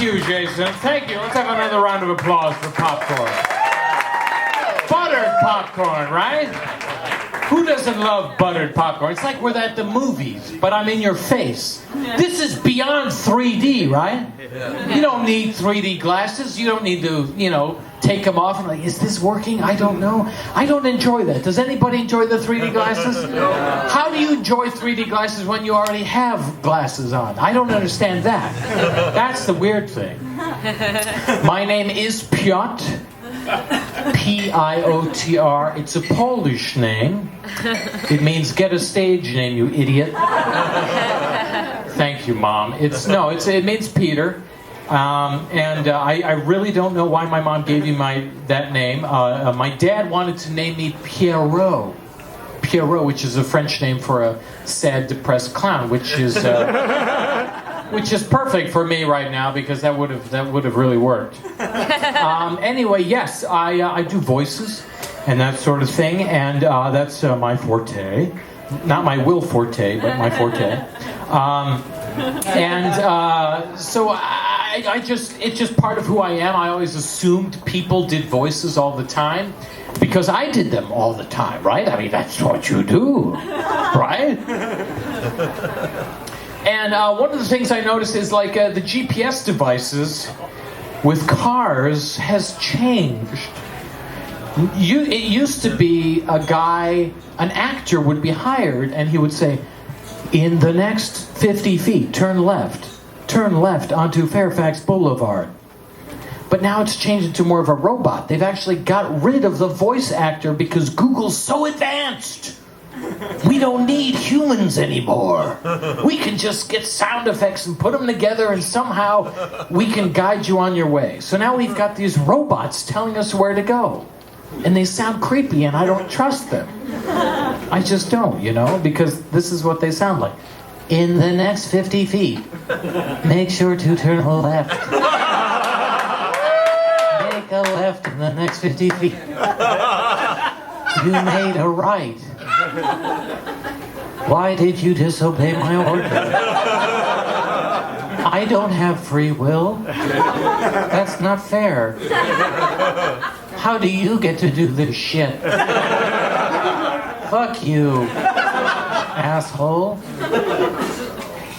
you, Jason. Thank you. Let's have another round of applause for popcorn. Buttered popcorn, right? Who doesn't love buttered popcorn? It's like we're at the movies, but I'm in your face. This is beyond 3D, right? You don't need 3D glasses. You don't need to, take them off and like, is this working? I don't know. I don't enjoy that. Does anybody enjoy the 3D glasses? How do you enjoy 3D glasses when you already have glasses on? I don't understand that. That's the weird thing. My name is Piotr. Piotr. It's a Polish name. It means get a stage name, you idiot. Thank you, Mom. It means Peter. I really don't know why my mom gave me that name. My dad wanted to name me Pierrot. Pierrot, which is a French name for a sad, depressed clown, which is perfect for me right now because that would have really worked. Anyway, yes, I do voices and that sort of thing, and that's my forte. Not my will forte, but my forte. So it's just part of who I am. I always assumed people did voices all the time because I did them all the time, right? I mean, that's what you do, right? And one of the things I noticed is like the GPS devices with cars has changed. It used to be an actor would be hired and he would say, in the next 50 feet, turn left onto Fairfax Boulevard. But now it's changed into more of a robot. They've actually got rid of the voice actor because Google's so advanced. We don't need humans anymore. We can just get sound effects and put them together and somehow we can guide you on your way. So now we've got these robots telling us where to go. And they sound creepy and I don't trust them. I just don't, because this is what they sound like. In the next 50 feet, make sure to turn left. Make a left in the next 50 feet. You made a right. Why did you disobey my order? I don't have free will. That's not fair. How do you get to do this shit? Fuck you, asshole.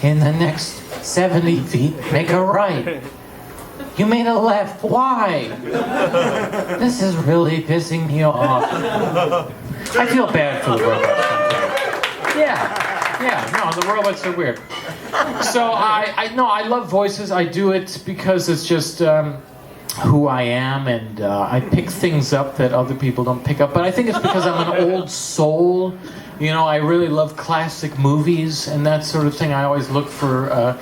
In the next 70 feet, make a right. You made a left. Why? This is really pissing me off. I feel bad for the robots sometimes. Yeah, the robots are weird. So I love voices. I do it because it's just who I am, and I pick things up that other people don't pick up. But I think it's because I'm an old soul. I really love classic movies and that sort of thing. I always look for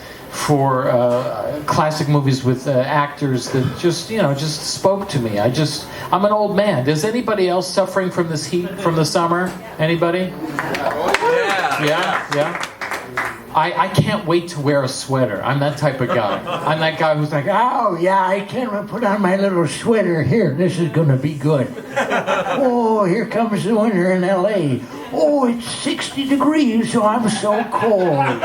classic movies with actors that just spoke to me. I'm an old man. Is anybody else suffering from this heat from the summer? Anybody? Yeah. I can't wait to wear a sweater. I'm that type of guy. I'm that guy who's like, oh yeah, I can't put on my little sweater here. This is gonna be good. Oh, here comes the winter in LA. Oh, it's 60 degrees, so I'm so cold.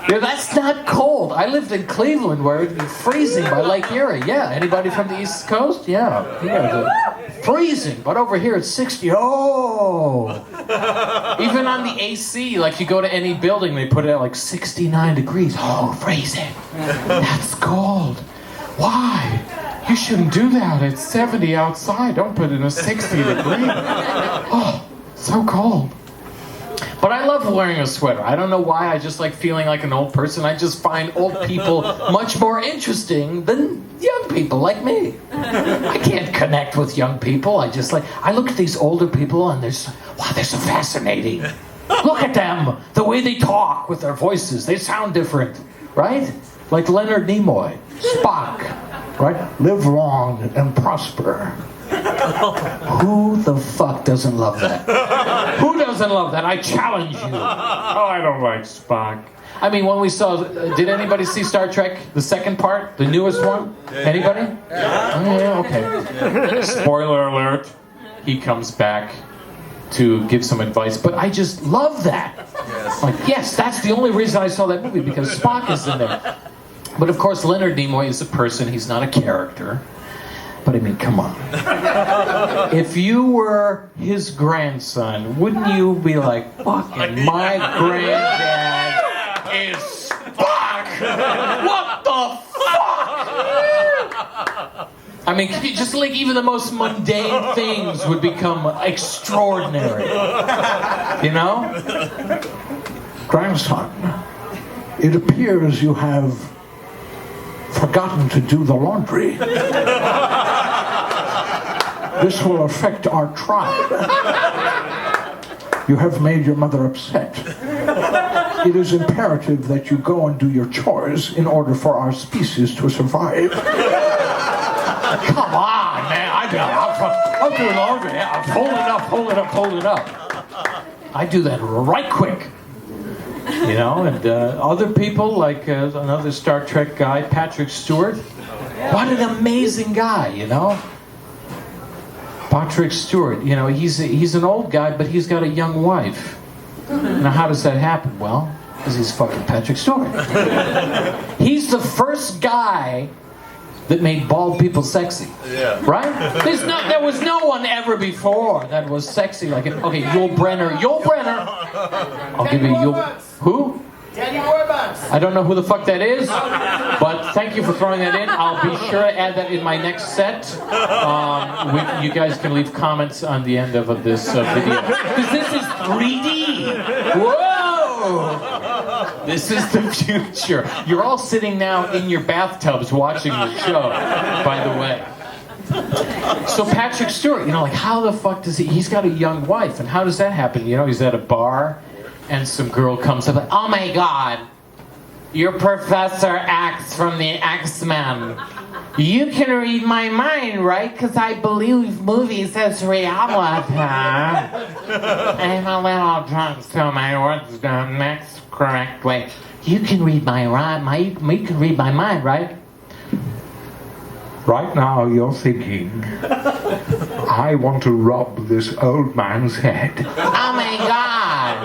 Yeah, that's not cold. I lived in Cleveland where it'd be freezing by Lake Erie. Yeah, anybody from the East Coast? Yeah, freezing. But over here it's 60. Oh! Even on the AC, like you go to any building, they put it at like 69 degrees. Oh, freezing. That's cold. Why? You shouldn't do that. It's 70 outside. Don't put it in a 60 degree. Oh, so cold. But I love wearing a sweater. I don't know why. I just like feeling like an old person. I just find old people much more interesting than young people like me. I can't connect with young people. I look at these older people and they're so fascinating. Look at them. The way they talk with their voices. They sound different, right? Like Leonard Nimoy, Spock, right? Live long and prosper. Who the fuck doesn't love that? Who doesn't love that? I challenge you. Oh, I don't like Spock. I mean, when we saw, did anybody see Star Trek, the second part, the newest one? Anybody? Yeah, okay. Spoiler alert, he comes back to give some advice, but I just love that. Like, yes, that's the only reason I saw that movie, because Spock is in there. But of course, Leonard Nimoy is a person. He's not a character. But I mean, come on. If you were his grandson, wouldn't you be like, fucking my granddad is Spock? What the fuck? I mean, just like even the most mundane things would become extraordinary. You know? Grandson, it appears you have forgotten to do the laundry. This will affect our tribe. You have made your mother upset. It is imperative that you go and do your chores in order for our species to survive. Come on, man. I'll do laundry. Hold it up. I do that right quick. You know, and other people, like another Star Trek guy, Patrick Stewart. What an amazing guy, you know? Patrick Stewart, you know, he's an old guy, but he's got a young wife. Now, how does that happen? Well, because he's fucking Patrick Stewart. He's the first guy that made bald people sexy. Yeah. Right? There was no one ever before that was sexy like it. Okay, Yul Brynner. I'll give you Yul. Who? Danny Warbucks. I don't know who the fuck that is, but thank you for throwing that in. I'll be sure to add that in my next set. You guys can leave comments on the end of this video. Because this is 3D. Whoa! This is the future. You're all sitting now in your bathtubs watching the show, by the way. So Patrick Stewart, you know, like how the fuck does he's got a young wife, and how does that happen? You know, he's at a bar, and some girl comes up like, oh my God, you're Professor X from the X-Men. You can read my mind, right? Because I believe movies as reality. I'm a little drunk, so my words don't mix correctly. You can read my mind, right? Right now you're thinking, I want to rob this old man's head. Oh my God!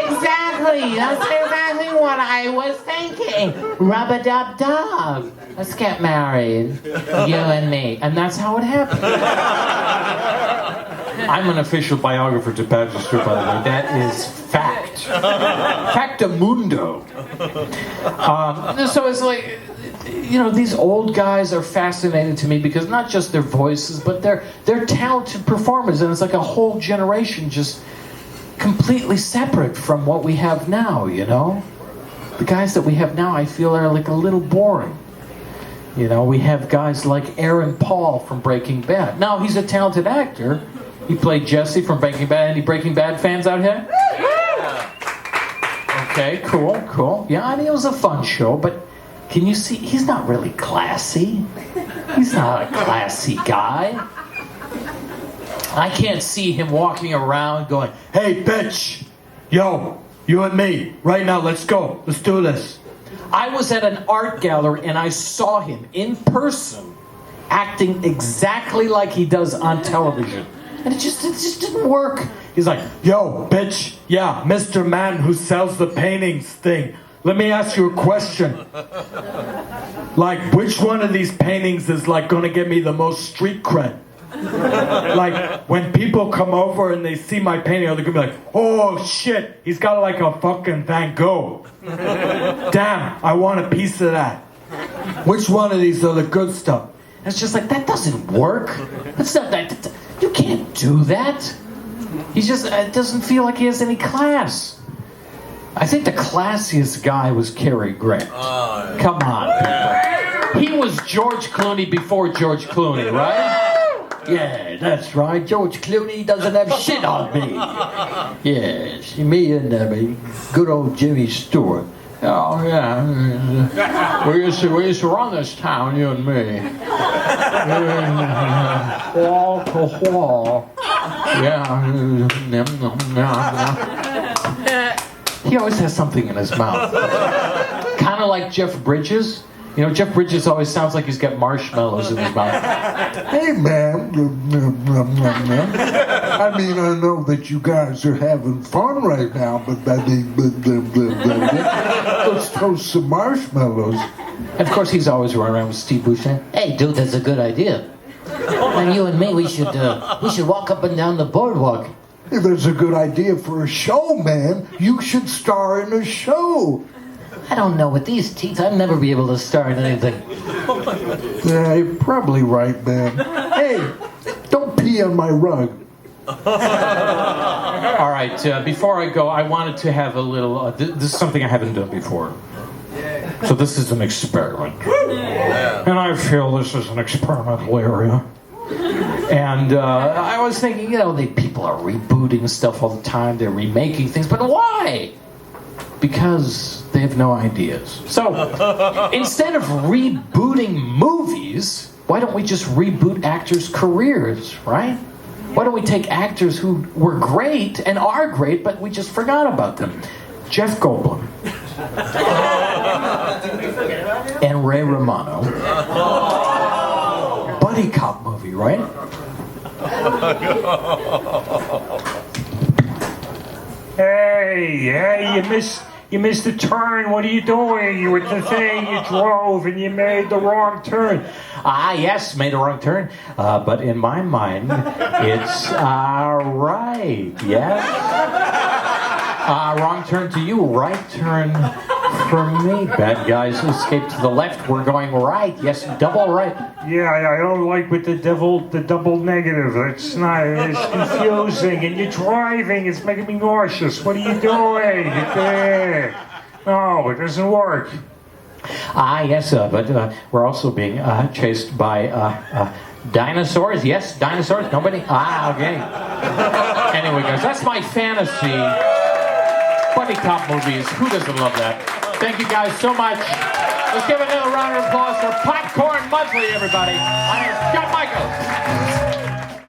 Exactly! That's exactly what I was thinking. Rub-a-dub-dub. Let's get married. You and me. And that's how it happened. I'm an official biographer to Patrick Stewart, by the way. That is fact. Factamundo. So it's like, you know, these old guys are fascinating to me because not just their voices, but they're talented performers, and it's like a whole generation just completely separate from what we have now, you know? The guys that we have now, I feel, are like a little boring. You know, we have guys like Aaron Paul from Breaking Bad. Now, he's a talented actor. He played Jesse from Breaking Bad. Any Breaking Bad fans out here? Okay, cool. Yeah, I mean, it was a fun show, but can you see, he's not really classy. He's not a classy guy. I can't see him walking around going, hey, bitch, yo, you and me, right now, let's go, let's do this. I was at an art gallery and I saw him in person acting exactly like he does on television. And it just didn't work. He's like, yo, bitch, yeah, Mr. Man who sells the paintings thing. Let me ask you a question. Like, which one of these paintings is like gonna give me the most street cred? Like, when people come over and they see my painting, they're gonna be like, oh shit, he's got like a fucking Van Gogh. Damn, I want a piece of that. Which one of these are the good stuff? And it's just like, that doesn't work. That's not that. You can't do that. He just, it doesn't feel like he has any class. I think the classiest guy was Cary Grant. Come on, people. He was George Clooney before George Clooney, right? Yeah, that's right. George Clooney doesn't have shit on me. Yes, me and good old Jimmy Stewart. Oh, yeah. We used to run this town, you and me. Wall to wall. Yeah. He always has something in his mouth. Kind of like Jeff Bridges. You know, Jeff Bridges always sounds like he's got marshmallows in his mouth. Hey, man. I mean, I know that you guys are having fun right now, but let's toast some marshmallows. And of course, he's always running around with Steve Buscemi. Hey, dude, that's a good idea. And you and me, we should walk up and down the boardwalk. If it's a good idea for a show, man, you should star in a show. I don't know. With these teeth, I'd never be able to star in anything. Yeah, you're probably right, man. Hey, don't pee on my rug. All right, before I go, I wanted to have a little... this is something I haven't done before. So this is an experiment. And I feel this is an experimental area. And I was thinking, people are rebooting stuff all the time. They're remaking things. But why? Because they have no ideas. So instead of rebooting movies, why don't we just reboot actors' careers, right? Why don't we take actors who were great and are great, but we just forgot about them? Jeff Goldblum. And Ray Romano. Buddy cop movie, right? Hey, you missed the turn. What are you doing? You were the thing, you drove and you made the wrong turn. Ah, yes, made a wrong turn. But in my mind, it's right, yes? Wrong turn to you, right turn for me. Bad guys escape to the left, we're going right. Yes, double right. Yeah, I don't like with the double negative. It's confusing. And you're driving, it's making me nauseous. What are you doing? No, it doesn't work. Ah, yes, but we're also being chased by dinosaurs. Yes, dinosaurs. Nobody? Ah, okay. Anyway, guys, that's my fantasy buddy cop movies. Who doesn't love that? Thank you guys so much. Let's give another round of applause for Popcorn Monthly, everybody. My name's Piotr Michael.